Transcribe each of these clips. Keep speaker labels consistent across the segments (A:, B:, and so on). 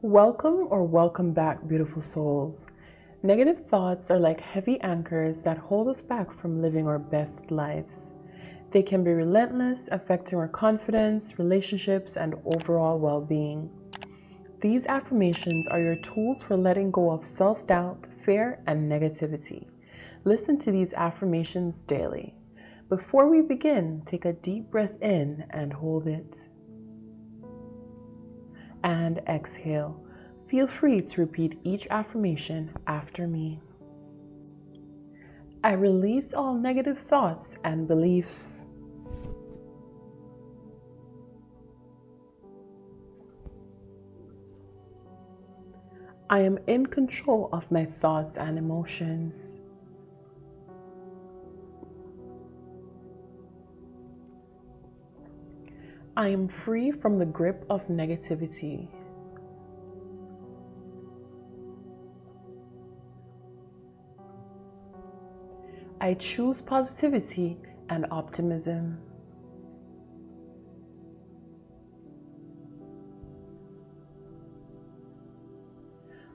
A: Welcome back, beautiful souls. Negative thoughts are like heavy anchors that hold us back from living our best lives. They can be relentless, affecting our confidence, relationships, and overall well being. These affirmations are your tools for letting go of self doubt, fear, and negativity. Listen to these affirmations daily. Before we begin, take a deep breath in and hold it. And exhale. Feel free to repeat each affirmation after me. I release all negative thoughts and beliefs. I am in control of my thoughts and emotions. I am free from the grip of negativity. I choose positivity and optimism.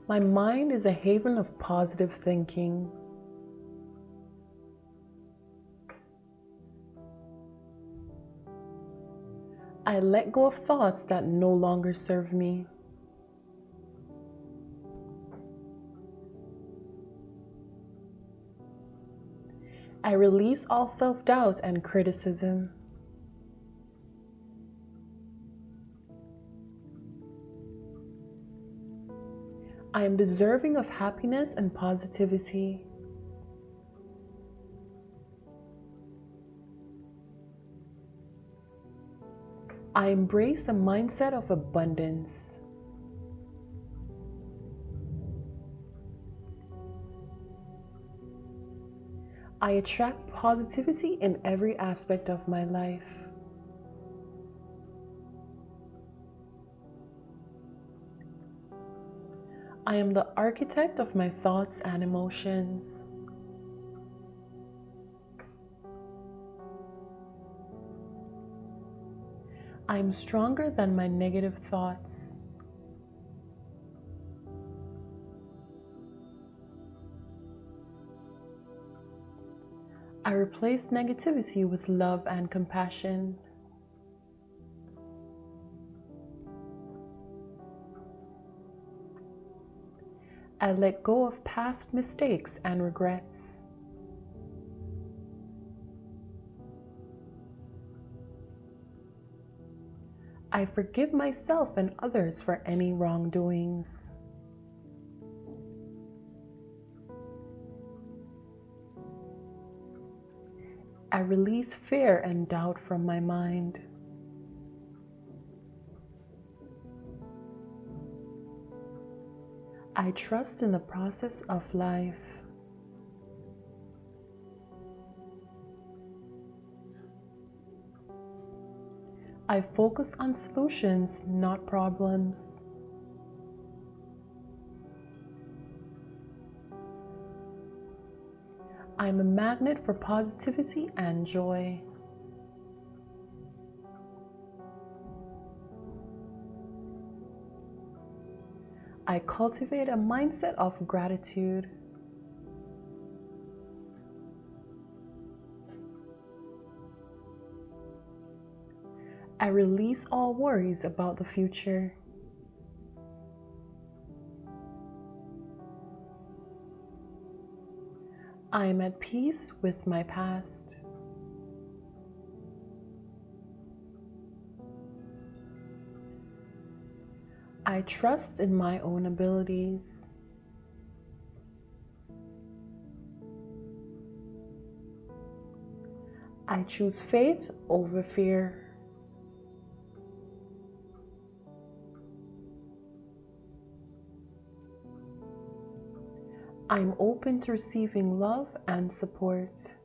A: My mind is a haven of positive thinking. I let go of thoughts that no longer serve me. I release all self-doubt and criticism. I am deserving of happiness and positivity. I embrace a mindset of abundance. I attract positivity in every aspect of my life. I am the architect of my thoughts and emotions. I am stronger than my negative thoughts. I replace negativity with love and compassion. I let go of past mistakes and regrets. I forgive myself and others for any wrongdoings. I release fear and doubt from my mind. I trust in the process of life. I focus on solutions, not problems. I'm a magnet for positivity and joy. I cultivate a mindset of gratitude. I release all worries about the future. I am at peace with my past. I trust in my own abilities. I choose faith over fear. I'm open to receiving love and support.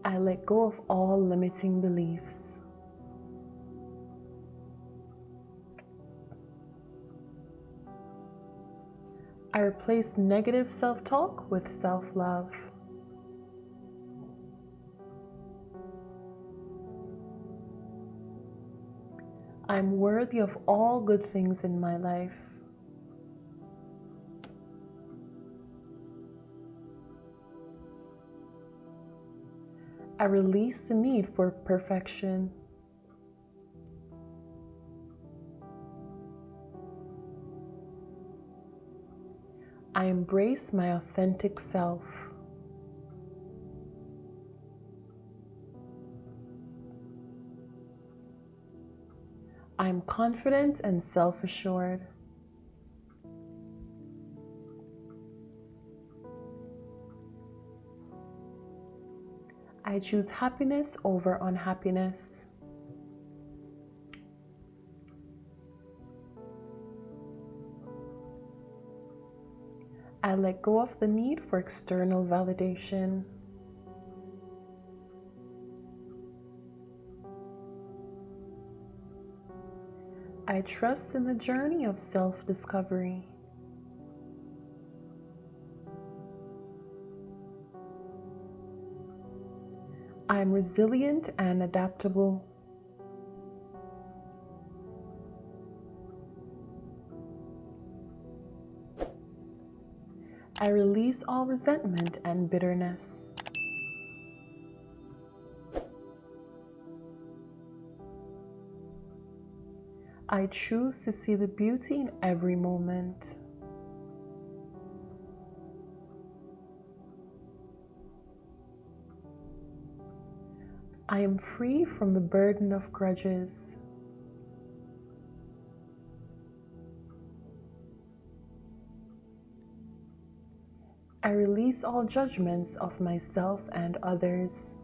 A: I let go of all limiting beliefs. I replace negative self-talk with self-love. I'm worthy of all good things in my life. I release the need for perfection. I embrace my authentic self. I am confident and self-assured. I choose happiness over unhappiness. I let go of the need for external validation. I trust in the journey of self-discovery. I am resilient and adaptable. I release all resentment and bitterness. I choose to see the beauty in every moment. I am free from the burden of grudges. I release all judgments of myself and others.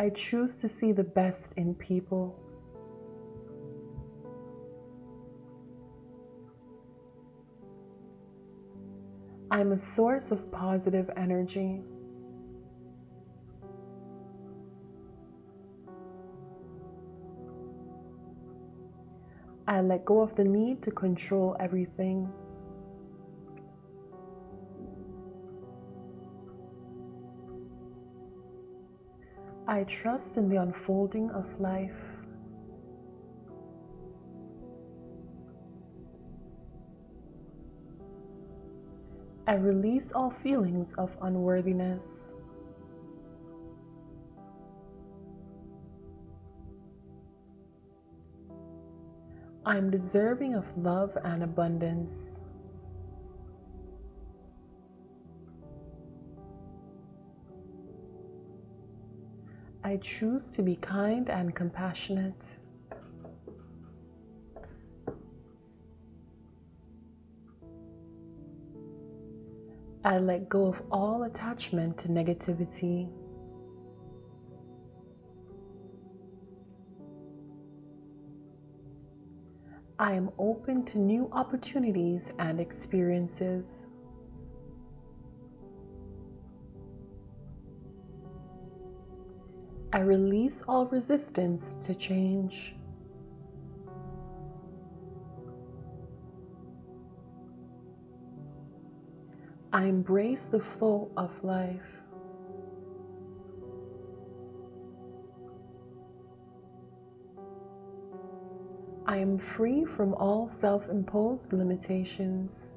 A: I choose to see the best in people. I am a source of positive energy. I let go of the need to control everything. I trust in the unfolding of life. I release all feelings of unworthiness. I am deserving of love and abundance. I choose to be kind and compassionate. I let go of all attachment to negativity. I am open to new opportunities and experiences. I release all resistance to change. I embrace the flow of life. I am free from all self-imposed limitations.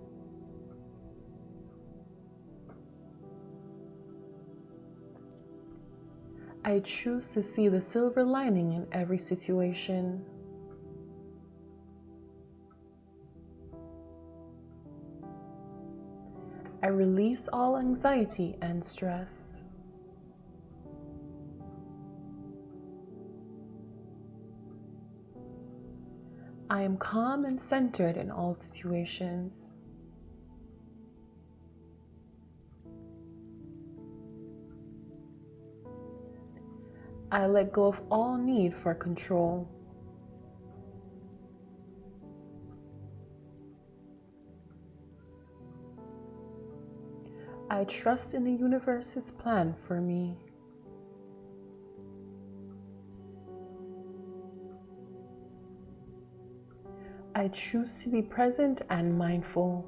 A: I choose to see the silver lining in every situation. I release all anxiety and stress. I am calm and centered in all situations. I let go of all need for control. I trust in the universe's plan for me. I choose to be present and mindful.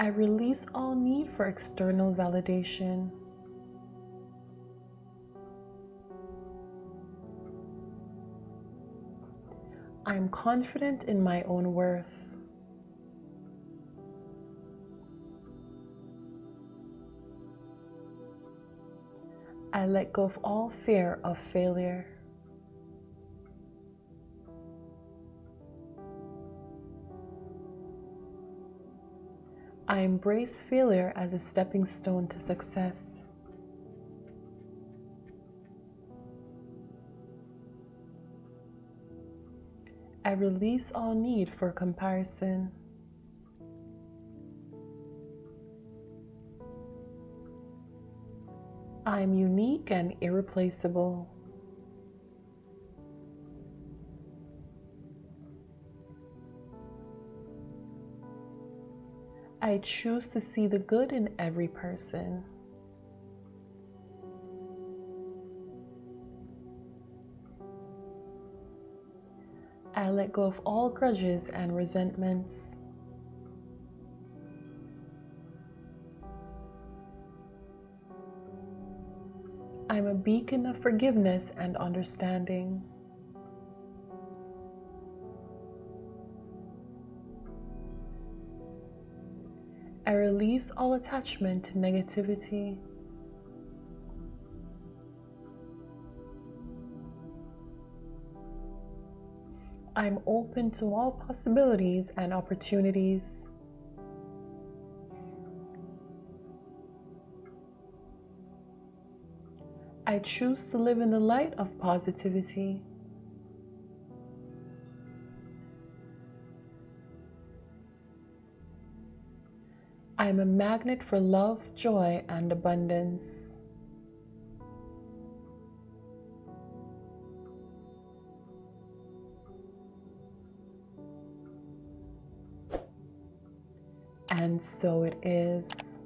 A: I release all need for external validation. I am confident in my own worth. I let go of all fear of failure. I embrace failure as a stepping stone to success. I release all need for comparison. I am unique and irreplaceable. I choose to see the good in every person. I let go of all grudges and resentments. I'm a beacon of forgiveness and understanding. I release all attachment to negativity. I'm open to all possibilities and opportunities. I choose to live in the light of positivity. I am a magnet for love, joy, and abundance. And so it is.